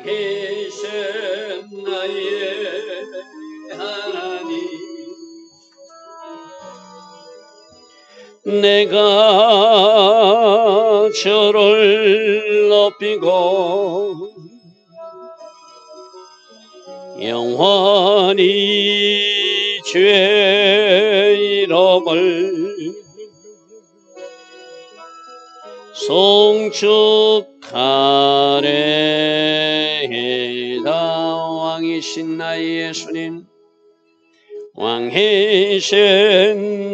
왕이신 나의 하나님, 내가 주를 높이고 영원히 주의 이름을 송축하리이다. 왕이신 나의 예수님, 왕이신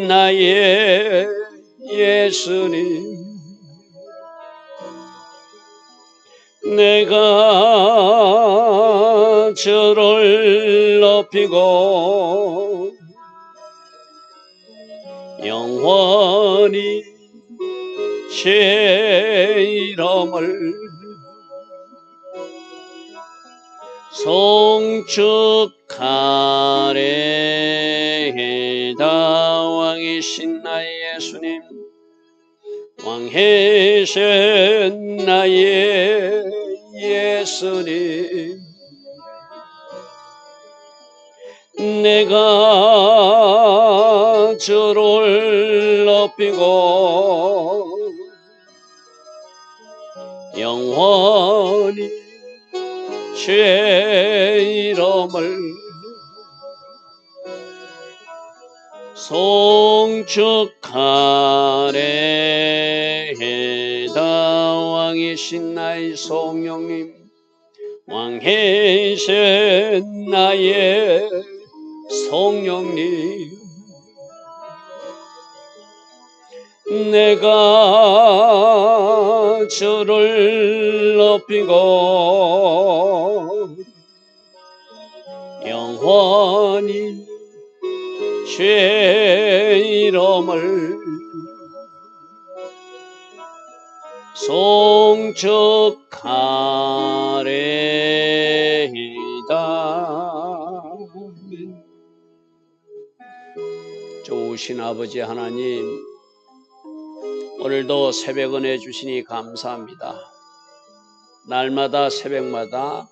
나의 예수님, 내가 주를 높이고 영원히 제 이름을 송축하리이다. 왕이신 나의 예수님, 왕이신 나의 예수님, 내가 주를 높이고 영원히 주의 이름을 송축하리이다. 왕이신 나의 성령님, 왕이신 나의 성령님, 내가 주를 높이고 영원히 주의 이름을 송축하리이다. 좋으신 아버지 하나님, 오늘도 새벽 은혜 주시니 감사합니다. 날마다 새벽마다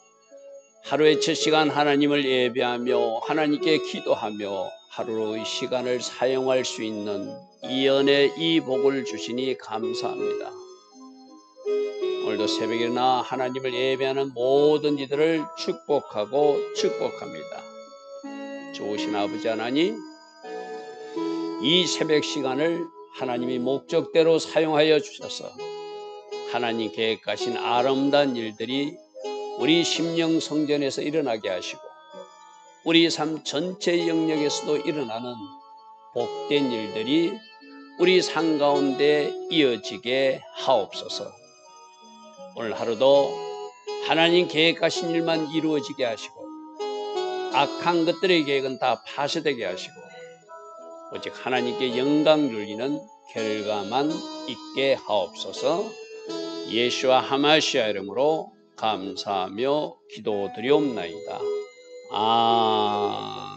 하루의 첫 시간 하나님을 예배하며 하나님께 기도하며 하루의 시간을 사용할 수 있는 이 은혜, 이 복을 주시니 감사합니다. 오늘도 새벽에 일어나 하나님을 예배하는 모든 이들을 축복하고 축복합니다. 좋으신 아버지 하나님, 이 새벽 시간을 하나님이 목적대로 사용하여 주셔서 하나님 계획하신 아름다운 일들이 우리 심령 성전에서 일어나게 하시고 우리 삶 전체 영역에서도 일어나는 복된 일들이 우리 삶 가운데 이어지게 하옵소서. 오늘 하루도 하나님 계획하신 일만 이루어지게 하시고 악한 것들의 계획은 다 파쇄되게 하시고 오직 하나님께 영광 돌리는 결과만 있게 하옵소서. 예수와 하마시아 이름으로 감사하며 기도드리옵나이다. 아멘.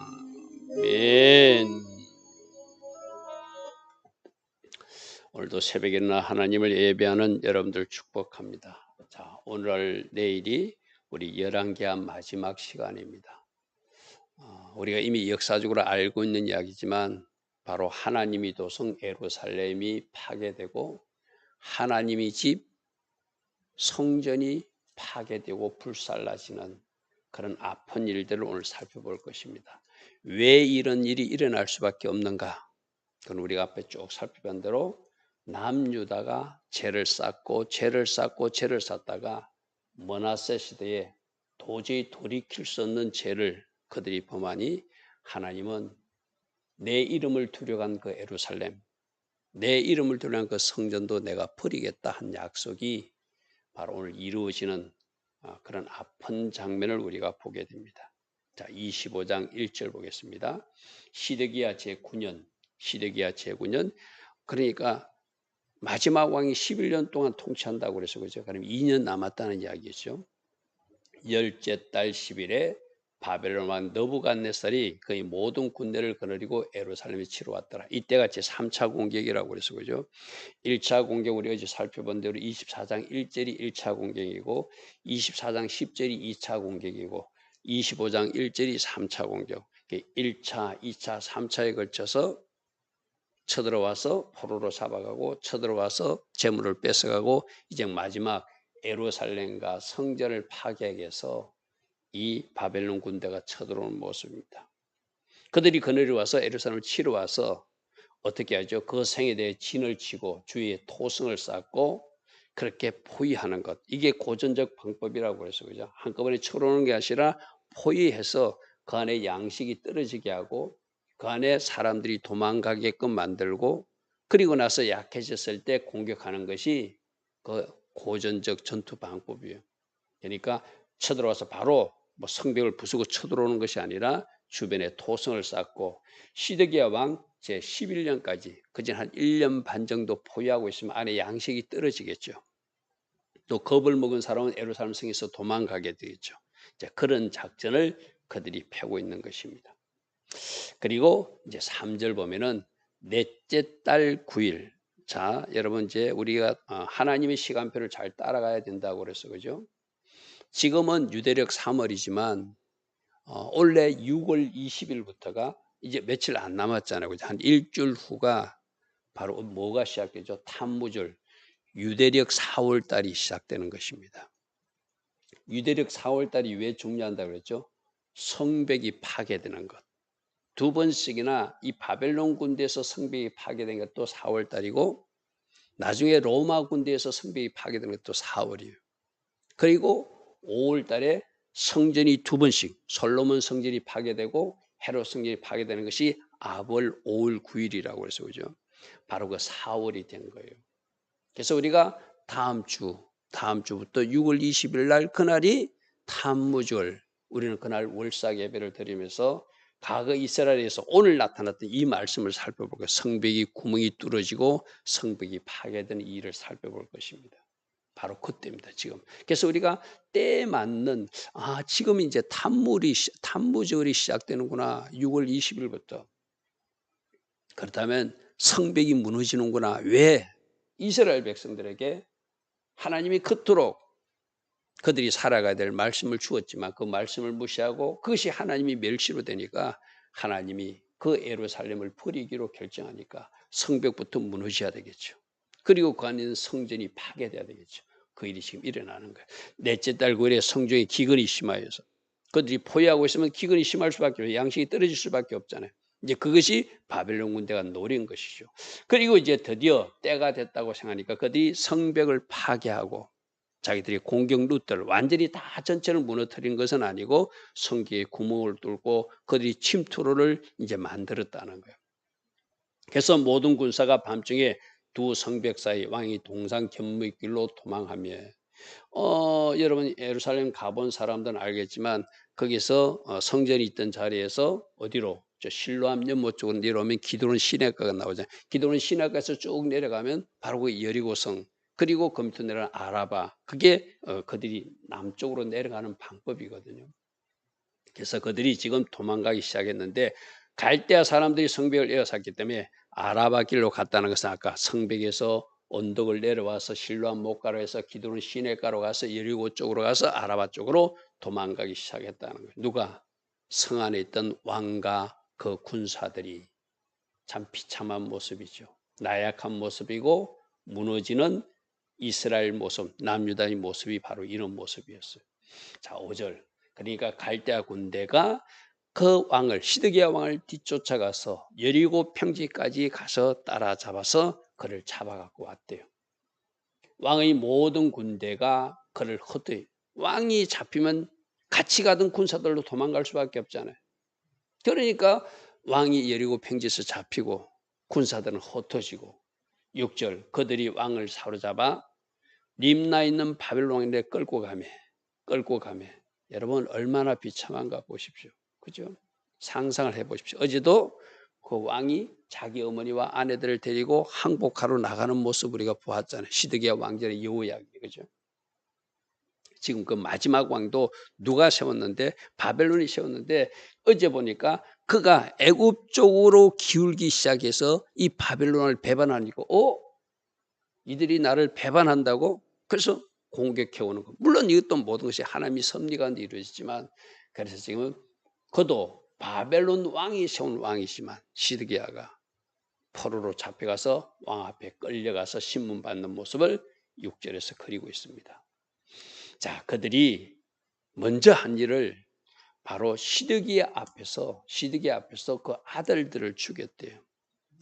오늘도 새벽에 일어나 하나님을 예배하는 여러분들 축복합니다. 자, 오늘 내일이 우리 열왕기하 마지막 시간입니다. 우리가 이미 역사적으로 알고 있는 이야기지만 바로 하나님이 도성 예루살렘이 파괴되고 하나님의 집 성전이 파괴되고 불살라지는 그런 아픈 일들을 오늘 살펴볼 것입니다. 왜 이런 일이 일어날 수밖에 없는가? 그건 우리가 앞에 쭉 살펴본 대로 남유다가 죄를 쌓고 쌓다가 므낫세 시대에 도저히 돌이킬 수 없는 죄를 그들이 범하니 하나님은 내 이름을 두려간 그 예루살렘, 내 이름을 두려간 그 성전도 내가 버리겠다 한 약속이 바로 오늘 이루어지는 그런 아픈 장면을 우리가 보게 됩니다. 자, 25장 1절 보겠습니다. 시드기야 제9년, 그러니까 마지막 왕이 11년 동안 통치한다고 그래서 그죠? 그럼 2년 남았다는 이야기죠. 열째 달 10일에 바벨론 왕 느부갓네살이 거의 모든 군대를 거느리고 예루살렘에 치러 왔더라. 이때가 제 3차 공격이라고 그래서 그죠. 1차 공격 우리 어제 살펴본 대로 24장 1절이 1차 공격이고 24장 10절이 2차 공격이고 25장 1절이 3차 공격. 1차, 2차, 3차에 걸쳐서 쳐들어와서 포로로 잡아가고 쳐들어와서 재물을 뺏어가고 이제 마지막 예루살렘과 성전을 파괴하기 위해서 이 바벨론 군대가 쳐들어오는 모습입니다. 그들이 그늘에 와서 예루살렘을 치러 와서 어떻게 하죠? 그 성에 대해 진을 치고 주위에 토성을 쌓고 그렇게 포위하는 것. 이게 고전적 방법이라고 해서 그죠? 한꺼번에 쳐오는 게 아니라 포위해서 그 안에 양식이 떨어지게 하고 그 안에 사람들이 도망가게끔 만들고 그리고 나서 약해졌을 때 공격하는 것이 그 고전적 전투 방법이에요. 그러니까 쳐들어와서 바로 뭐 성벽을 부수고 쳐들어오는 것이 아니라 주변에 토성을 쌓고 시드기야 왕 제 11년까지 그전 한 1년 반 정도 포위하고 있으면 안에 양식이 떨어지겠죠. 또 겁을 먹은 사람은 예루살렘 성에서 도망가게 되겠죠. 그런 작전을 그들이 펴고 있는 것입니다. 그리고 이제 3절 보면은 넷째 달 9일. 자, 여러분 이제 우리가 하나님의 시간표를 잘 따라가야 된다고 그래서 그죠? 지금은 유대력 3월이지만 원래 6월 20일부터가 이제 며칠 안 남았잖아요. 그죠? 한 일주일 후가 바로 뭐가 시작되죠? 탐무절. 유대력 4월 달이 시작되는 것입니다. 유대력 4월 달이 왜 중요한다고 그랬죠? 성벽이 파괴되는 것. 두 번씩이나 이 바벨론 군대에서 성벽이 파괴된 것도 4월 달이고 나중에 로마 군대에서 성벽이 파괴된 것도 4월이에요. 그리고 5월 달에 성전이 두 번씩 솔로몬 성전이 파괴되고 헤롯 성전이 파괴되는 것이 아벌 5월 9일이라고 해서 그죠. 바로 그 4월이 된 거예요. 그래서 우리가 다음 주부터 6월 20일 날 그날이 탐무절 우리는 그날 월삭 예배를 드리면서 과거 이스라엘에서 오늘 나타났던 이 말씀을 살펴보고 성벽이 구멍이 뚫어지고 성벽이 파괴되는 이 일을 살펴볼 것입니다. 바로 그때입니다. 지금. 그래서 우리가 때에 맞는 지금 이제 탐무절이 시작되는구나. 6월 20일부터. 그렇다면 성벽이 무너지는구나. 왜? 이스라엘 백성들에게 하나님이 그토록 그들이 살아가야 될 말씀을 주었지만 그 말씀을 무시하고 그것이 하나님이 멸시로 되니까 하나님이 그 예루살렘을 버리기로 결정하니까 성벽부터 무너져야 되겠죠. 그리고 그 안에 있는 성전이 파괴돼야 되겠죠. 그 일이 지금 일어나는 거예요. 넷째 달 9일에 성전에 기근이 심하여서 그들이 포위하고 있으면 기근이 심할 수밖에 없어요. 양식이 떨어질 수밖에 없잖아요. 이제 그것이 바벨론 군대가 노린 것이죠. 그리고 이제 드디어 때가 됐다고 생각하니까 그들이 성벽을 파괴하고 자기들이 공격 루트를 완전히 다 전체를 무너뜨린 것은 아니고 성기에 구멍을 뚫고 그들이 침투로를 이제 만들었다는 거예요. 그래서 모든 군사가 밤중에 두 성벽 사이 왕이 동상 견무길로 도망하며 여러분 예루살렘 가본 사람들은 알겠지만 거기서 성전이 있던 자리에서 어디로 저 실로암 연못 쪽으로 내려오면 기드론 시내가가 나오잖아요. 기드론 시내가에서 쭉 내려가면 바로 그 여리고성 그리고 그 밑으로 내려가는 아라바 그게 그들이 남쪽으로 내려가는 방법이거든요. 그래서 그들이 지금 도망가기 시작했는데 갈대아 사람들이 성벽을 에워쌌기 때문에 아라바 길로 갔다는 것은 아까 성벽에서 언덕을 내려와서 실로암 못가로에서 기드론 시내가로 가서 여리고 쪽으로 가서 아라바 쪽으로 도망가기 시작했다는 거예요. 누가? 성 안에 있던 왕과 그 군사들이 참 비참한 모습이죠. 나약한 모습이고 무너지는 이스라엘 모습, 남유다의 모습이 바로 이런 모습이었어요. 자, 5절. 그러니까 갈대아 군대가 그 왕을 시드기야 왕을 뒤쫓아가서 여리고 평지까지 가서 따라잡아서 그를 잡아갖고 왔대요. 왕의 모든 군대가 그를 흩어요. 왕이 잡히면 같이 가던 군사들로 도망갈 수밖에 없잖아요. 그러니까 왕이 여리고 평지에서 잡히고 군사들은 흩어지고 6절 그들이 왕을 사로잡아 림나 있는 바벨론 왕인데 끌고 가매. 여러분 얼마나 비참한가 보십시오. 그죠? 상상을 해보십시오. 어제도 그 왕이 자기 어머니와 아내들을 데리고 항복하러 나가는 모습 우리가 보았잖아요. 시드기야 왕전의 여우야기. 그죠? 지금 그 마지막 왕도 누가 세웠는데 바벨론이 세웠는데 어제 보니까 그가 애굽 쪽으로 기울기 시작해서 이 바벨론을 배반하니까 이들이 나를 배반한다고? 그래서 공격해 오는 거. 물론 이것도 모든 것이 하나님의 섭리가 이루어지지만 그래서 지금 그도 바벨론 왕이 세운 왕이지만 시드기야가 포로로 잡혀가서 왕 앞에 끌려가서 신문 받는 모습을 6절에서 그리고 있습니다. 자, 그들이 먼저 한 일을 바로 시드기야 앞에서 그 아들들을 죽였대요.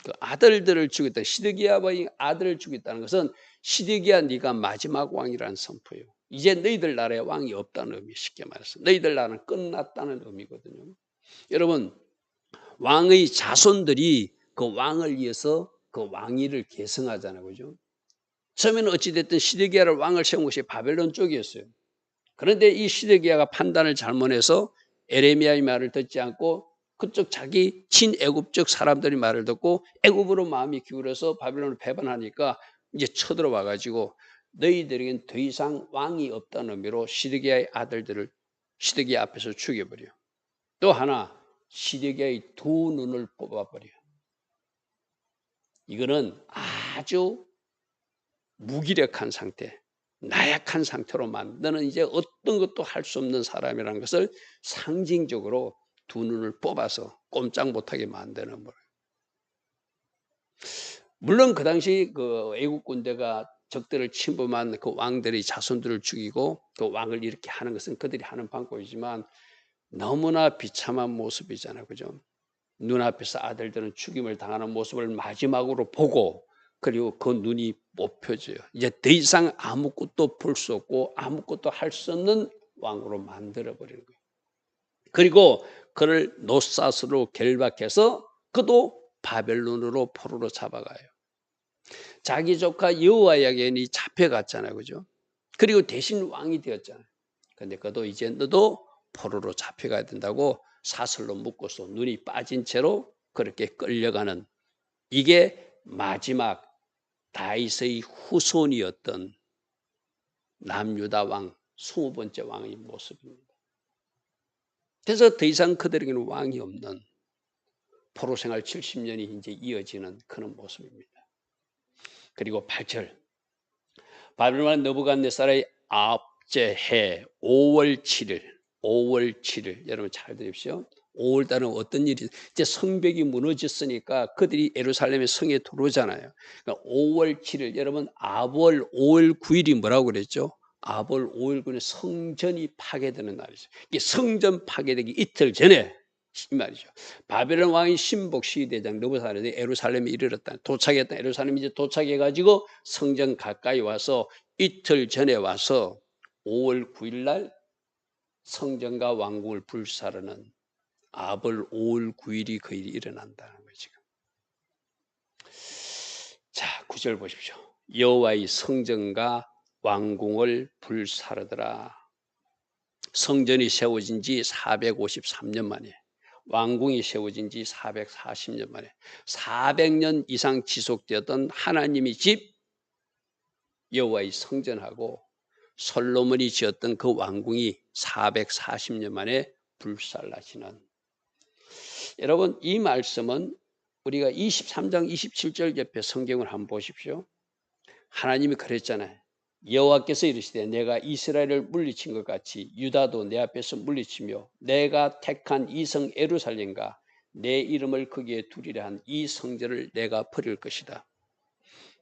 그 아들들을 죽였다. 시드기야의 아들을 죽였다는 것은 시드기야 네가 마지막 왕이라는 선포예요. 이제 너희들 나라에 왕이 없다는 의미, 쉽게 말해서 너희들 나라는 끝났다는 의미거든요. 여러분, 왕의 자손들이 그 왕을 위해서 그 왕위를 계승하잖아요, 그죠? 처음에는 어찌됐든 시드기야를 왕을 세운 것이 바벨론 쪽이었어요. 그런데 이 시드기야가 판단을 잘못해서 에레미야의 말을 듣지 않고 그쪽 자기 친애굽적 사람들이 말을 듣고 애굽으로 마음이 기울어서 바벨론을 배반하니까 이제 쳐들어와 가지고 너희들에겐 더 이상 왕이 없다는 의미로 시드기야의 아들들을 시드기야 앞에서 죽여버려. 또 하나 시드기야의 두 눈을 뽑아버려. 이거는 아주 무기력한 상태, 나약한 상태로 너는 이제 어떤 것도 할 수 없는 사람이라는 것을 상징적으로 두 눈을 뽑아서 꼼짝 못하게 만드는 거예요. 물론 그 당시 그 애국 군대가 적들을 침범한 그 왕들의 자손들을 죽이고 그 왕을 이렇게 하는 것은 그들이 하는 방법이지만 너무나 비참한 모습이잖아요, 그죠? 눈앞에서 아들들은 죽임을 당하는 모습을 마지막으로 보고 그리고 그 눈이 뽑혀져요. 이제 더 이상 아무것도 볼 수 없고 아무것도 할 수 없는 왕으로 만들어버리는 거예요. 그리고 그를 노사스로 결박해서 그도 바벨론으로 포로로 잡아가요. 자기 조카 여호야긴이 잡혀갔잖아요, 그죠? 그리고 대신 왕이 되었잖아요. 근데 그도 이제 너도 포로로 잡혀가야 된다고 사슬로 묶어서 눈이 빠진 채로 그렇게 끌려가는, 이게 마지막 다윗의 후손이었던 남유다 왕 20번째 왕의 모습입니다. 그래서 더 이상 그들에게는 왕이 없는 포로 생활 70년이 이제 이어지는 그런 모습입니다. 그리고 8절 바벨론 느부갓네살의 아홉째 해 5월 7일 여러분 잘 들으십시오. 5월 달은 어떤 일이, 이제 성벽이 무너졌으니까 그들이 예루살렘의 성에 들어오잖아요. 그러니까 5월 7일 여러분 아볼 5월 9일이 뭐라고 그랬죠? 아볼 5월 9일은 성전이 파괴되는 날이죠. 이게 성전 파괴되기 이틀 전에 이 말이죠. 바벨론 왕이 신복 시대장 느부갓네살이 예루살렘에 이르렀다. 도착했다. 예루살렘에 이제 도착해가지고 성전 가까이 와서 이틀 전에 와서 5월 9일 날 성전과 왕궁을 불사르는 아벌 5월 9일이 그 일이 일어난다는 거예요, 지금. 자, 9절 보십시오. 여호와의 성전과 왕궁을 불사르더라. 성전이 세워진 지 453년 만에, 왕궁이 세워진 지 440년 만에 400년 이상 지속되었던 하나님의 집 여호와의 성전하고 솔로몬이 지었던 그 왕궁이 440년 만에 불살라지는, 여러분 이 말씀은 우리가 23장 27절 옆에 성경을 한번 보십시오. 하나님이 그랬잖아요. 여호와께서 이르시되 내가 이스라엘을 물리친 것 같이 유다도 내 앞에서 물리치며 내가 택한 이 성 예루살렘과 내 이름을 거기에 두리라 한 이 성전을 내가 버릴 것이다.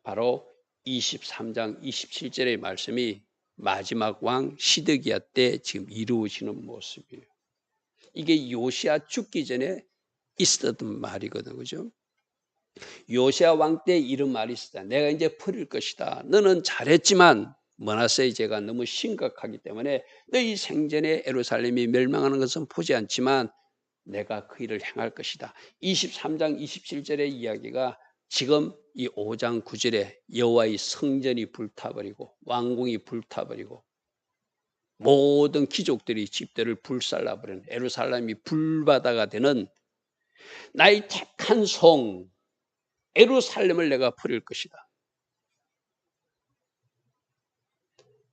바로 23장 27절의 말씀이 마지막 왕 시드기야 때 지금 이루어지는 모습이에요. 이게 요시야 죽기 전에 있었던 말이거든, 그죠? 요시야 왕 때 이런 말이 있었다. 내가 이제 버릴 것이다. 너는 잘했지만 므낫세의 죄가 너무 심각하기 때문에 너희 생전에 예루살렘이 멸망하는 것은 보지 않지만 내가 그 일을 행할 것이다. 23장 27절의 이야기가 지금 이 5장 9절에 여호와의 성전이 불타버리고 왕궁이 불타버리고 모든 귀족들이 집들을 불살라버리는 예루살렘이 불바다가 되는 나의 택한 성 예루살렘을 내가 버릴 것이다.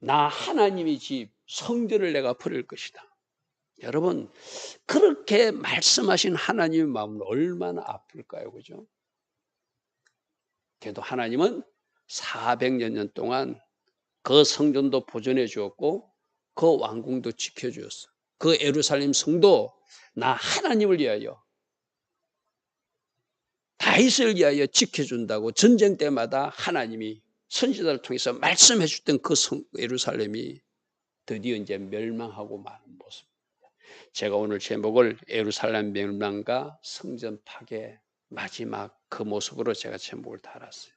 나 하나님의 집 성전을 내가 버릴 것이다. 여러분, 그렇게 말씀하신 하나님의 마음은 얼마나 아플까요? 그죠? 그래도 하나님은 400여 년 동안 그 성전도 보존해 주었고 그 왕궁도 지켜 주었어. 그 예루살렘 성도 나 하나님을 위하여, 다윗을 위하여 지켜준다고 전쟁 때마다 하나님이 선지자를 통해서 말씀해 주던 그 예루살렘이 드디어 이제 멸망하고 마는 모습. 제가 오늘 제목을 예루살렘 멸망과 성전 파괴 마지막 그 모습으로 제가 제목을 달았어요.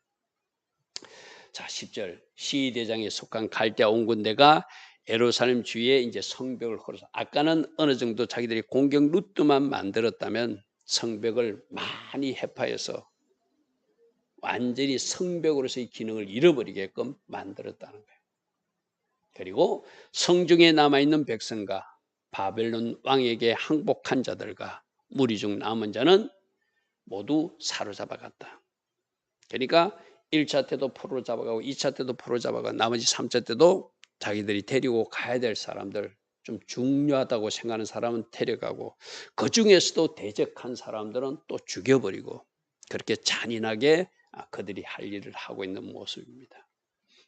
자, 10절. 시대장에 속한 갈대아 온 군대가 예루살렘 주위에 이제 성벽을 걸어서, 아까는 어느 정도 자기들이 공격 루트만 만들었다면 성벽을 많이 해파해서 완전히 성벽으로서의 기능을 잃어버리게끔 만들었다는 거예요. 그리고 성중에 남아있는 백성과 바벨론 왕에게 항복한 자들과 무리 중 남은 자는 모두 사로잡아갔다. 그러니까 1차 때도 포로로 잡아가고 2차 때도 포로로 잡아가고 나머지 3차 때도 자기들이 데리고 가야 될 사람들, 좀 중요하다고 생각하는 사람은 데려가고 그중에서도 대적한 사람들은 또 죽여버리고 그렇게 잔인하게 그들이 할 일을 하고 있는 모습입니다.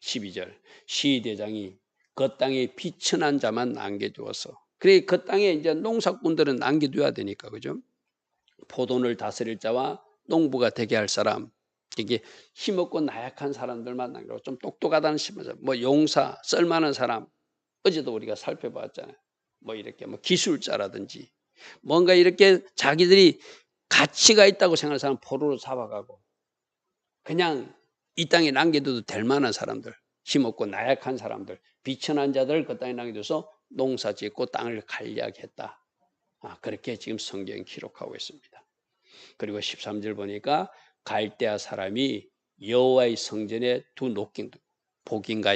12절. 시대장이 그 땅에 비천한 자만 남겨두어서, 그래 그 땅에 이제 농사꾼들은 남겨둬야 되니까, 그죠? 포도를 다스릴 자와 농부가 되게 할 사람, 이게 힘없고 나약한 사람들만 남겨두고 좀 똑똑하다는 심어서 뭐 용사, 쓸만한 사람, 어제도 우리가 살펴봤잖아요. 뭐 이렇게 뭐 기술자라든지 뭔가 이렇게 자기들이 가치가 있다고 생각하는 사람 포로로 잡아가고, 그냥 이 땅에 남겨둬도 될 만한 사람들, 힘없고 나약한 사람들, 비천한 자들 그 땅에 남겨둬서 농사 짓고 땅을 관리하게 했다. 그렇게 지금 성경이 기록하고 있습니다. 그리고 13절 보니까 갈대아 사람이 여호와의 성전에 두 녹긴, 복인가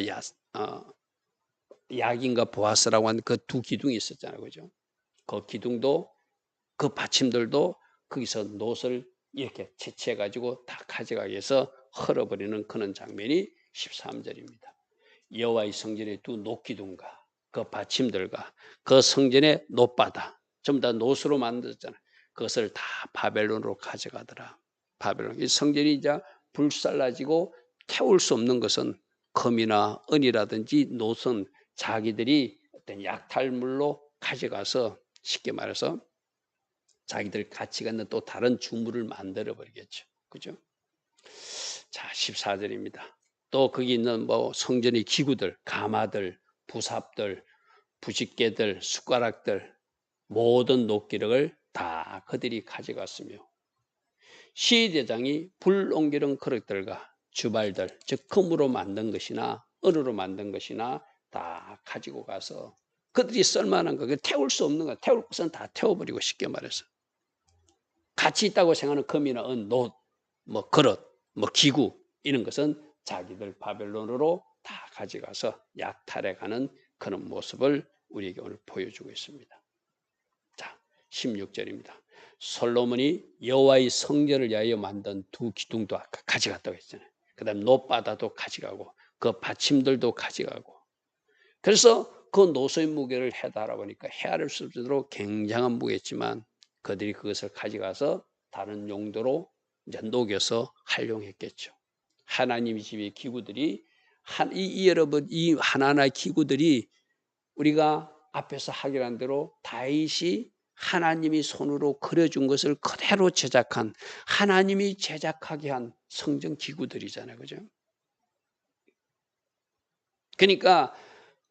약인가 보아스라고 하는 그 두 기둥이 있었잖아요. 그죠? 그 기둥도 그 받침들도 거기서 노를 이렇게 채취해가지고 다 가져가기 위해서 헐어버리는 그런 장면이 13절입니다. 여호와의 성전의 두 녹기둥과 그 받침들과 그 성전의 놋바다, 전부 다 놋으로 만들었잖아요. 그것을 다 바벨론으로 가져가더라. 바벨론. 이 성전이 이제 불살라지고 태울 수 없는 것은 금이나 은이라든지 놋은 자기들이 어떤 약탈물로 가져가서, 쉽게 말해서 자기들 가치가 있는 또 다른 주물을 만들어 버리겠죠. 그죠? 자, 14절입니다. 또 거기 있는 뭐 성전의 기구들, 가마들, 부삽들, 부싯개들, 숟가락들, 모든 녹기력을 다 그들이 가져갔으며, 시대장이 불 옮기는 그릇들과 주발들, 즉 금으로 만든 것이나 은으로 만든 것이나 다 가지고 가서 그들이 쓸만한 거, 태울 수 없는 거, 태울 것은 다 태워버리고, 쉽게 말해서 가치 있다고 생각하는 금이나 은, 놋, 뭐 그릇, 뭐 기구, 이런 것은 자기들 바벨론으로 다 가져가서 약탈해가는 그런 모습을 우리에게 오늘 보여주고 있습니다. 자, 16절입니다. 솔로몬이 여호와의 성전을 위하여 만든 두 기둥도 아까 가져갔다고 했잖아요. 그 다음 놋바다도 가져가고 그 받침들도 가져가고, 그래서 그 노소의 무게를 해달라 보니까 헤아릴 수 없도록 굉장한 무게였지만 그들이 그것을 가져가서 다른 용도로 이제 녹여서 활용했겠죠. 하나님의 집의 기구들이 여러분, 이 하나하나의 기구들이 우리가 앞에서 하기로 한 대로 다윗이 하나님이 손으로 그려준 것을 그대로 제작한, 하나님이 제작하게 한 성전 기구들이잖아요. 그죠? 그러니까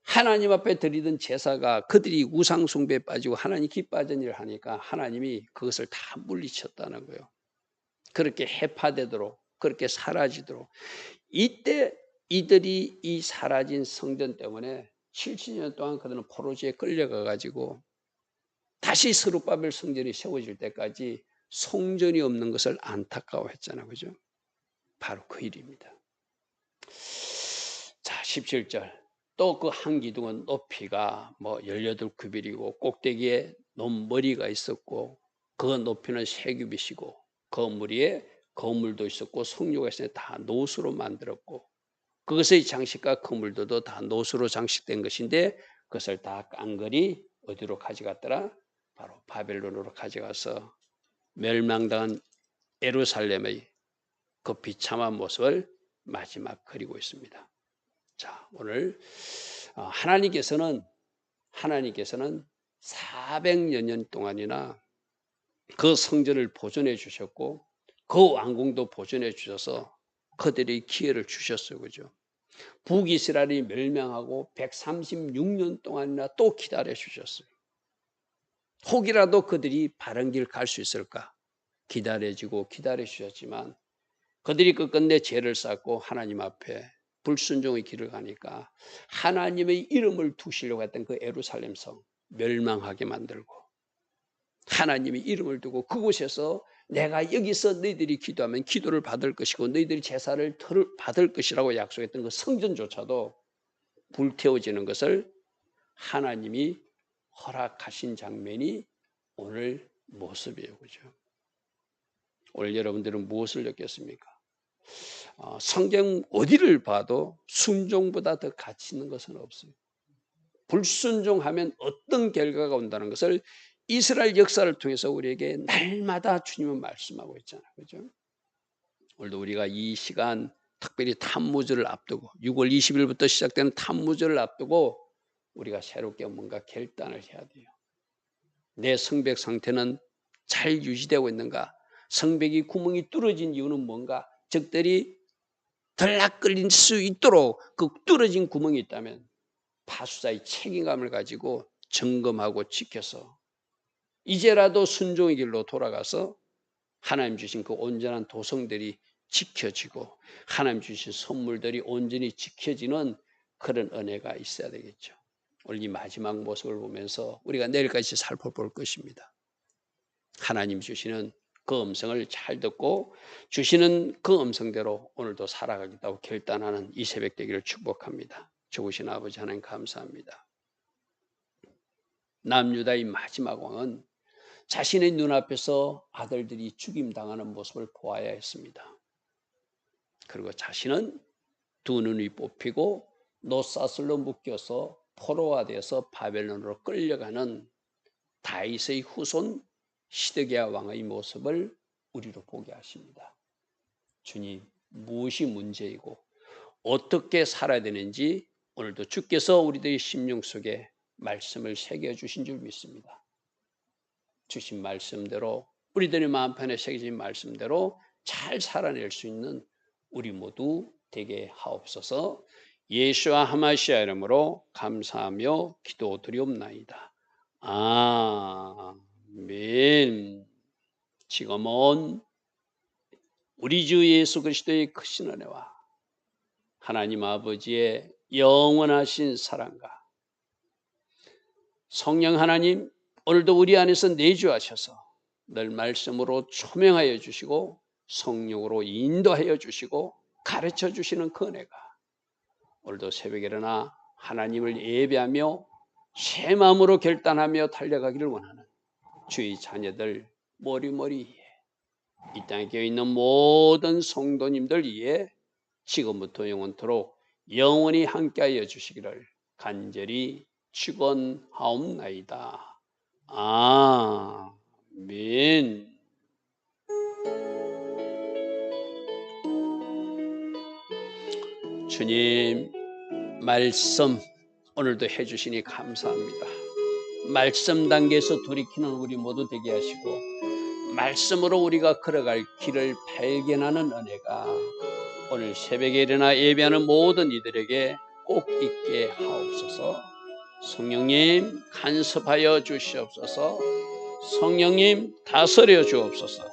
하나님 앞에 드리던 제사가 그들이 우상 숭배에 빠지고 하나님 기뻐하는 일을 하니까 하나님이 그것을 다 물리쳤다는 거예요. 그렇게 해파되도록, 그렇게 사라지도록. 이때 이들이 이 사라진 성전 때문에 70년 동안 그들은 포로지에 끌려가 가지고 다시 스룹바벨 성전이 세워질 때까지 성전이 없는 것을 안타까워했잖아요. 그죠? 바로 그 일입니다. 자, 17절. 또 그 한 기둥은 높이가 뭐 18규빗이고 꼭대기에 논머리가 있었고 그 높이는 3규빗이고 그 머리에 거물도 있었고 석류가 있으니 다 노수로 만들었고 그것의 장식과 그물들도 다 노수로 장식된 것인데 그것을 다 깡그리 어디로 가져갔더라? 바로 바벨론으로 가져가서 멸망당한 예루살렘의 그 비참한 모습을 마지막 그리고 있습니다. 자, 오늘 하나님께서는 400여 년 동안이나 그 성전을 보존해 주셨고 그 왕궁도 보존해 주셔서 그들이 기회를 주셨어요. 그죠? 북이스라엘이 멸망하고 136년 동안이나 또 기다려 주셨어요. 혹이라도 그들이 바른 길 갈 수 있을까? 기다려 주셨지만 그들이 끝끝내 죄를 쌓고 하나님 앞에 불순종의 길을 가니까 하나님의 이름을 두시려고 했던 그 예루살렘 성 멸망하게 만들고 하나님의 이름을 두고 그곳에서 내가 여기서 너희들이 기도하면 기도를 받을 것이고 너희들이 제사를 받을 것이라고 약속했던 그 성전조차도 불태워지는 것을 하나님이 허락하신 장면이 오늘 모습이에요. 그죠? 오늘 여러분들은 무엇을 느꼈습니까? 성경 어디를 봐도 순종보다 더 가치 있는 것은 없어요. 불순종하면 어떤 결과가 온다는 것을 이스라엘 역사를 통해서 우리에게 날마다 주님은 말씀하고 있잖아요. 그죠? 오늘도 우리가 이 시간 특별히 탐무절을 앞두고 6월 20일부터 시작되는 탐무절을 앞두고 우리가 새롭게 뭔가 결단을 해야 돼요. 내 성벽 상태는 잘 유지되고 있는가? 성벽이 구멍이 뚫어진 이유는 뭔가? 적들이 들락거릴 수 있도록 그 뚫어진 구멍이 있다면 파수자의 책임감을 가지고 점검하고 지켜서 이제라도 순종의 길로 돌아가서 하나님 주신 그 온전한 도성들이 지켜지고 하나님 주신 선물들이 온전히 지켜지는 그런 은혜가 있어야 되겠죠. 오늘 이 마지막 모습을 보면서 우리가 내일까지 살펴볼 것입니다. 하나님 주시는 그 음성을 잘 듣고 주시는 그 음성대로 오늘도 살아가겠다고 결단하는 이 새벽 되기를 축복합니다. 좋으신 아버지 하나님 감사합니다. 남유다의 마지막 왕은 자신의 눈앞에서 아들들이 죽임당하는 모습을 보아야 했습니다. 그리고 자신은 두 눈이 뽑히고 노사슬로 묶여서 포로화되어서 바벨론으로 끌려가는 다윗의 후손 시드기야 왕의 모습을 우리로 보게 하십니다. 주님, 무엇이 문제이고 어떻게 살아야 되는지 오늘도 주께서 우리들의 심령 속에 말씀을 새겨주신 줄 믿습니다. 주신 말씀대로 우리들의 마음편에 새겨진 말씀대로 잘 살아낼 수 있는 우리 모두 되게 하옵소서. 예수와 하마시아 이름으로 감사하며 기도드리옵나이다. 아멘. 지금은 우리 주 예수 그리스도의 크신 은혜와 하나님 아버지의 영원하신 사랑과 성령 하나님 오늘도 우리 안에서 내주하셔서 늘 말씀으로 초명하여 주시고 성령으로 인도하여 주시고 가르쳐 주시는 그 은혜가 오늘도 새벽에 일어나 하나님을 예배하며 새 마음으로 결단하며 달려가기를 원하는 주의 자녀들 머리머리 위에 이 땅에 깨어있는 모든 성도님들 위에 지금부터 영원토록 영원히 함께하여 주시기를 간절히 축원하옵나이다. 아멘. 주님 말씀 오늘도 해주시니 감사합니다. 말씀 단계에서 돌이키는 우리 모두 되게 하시고 말씀으로 우리가 걸어갈 길을 발견하는 은혜가 오늘 새벽에 일어나 예배하는 모든 이들에게 꼭 있게 하옵소서. 성령님 간섭하여 주시옵소서. 성령님 다스려 주옵소서.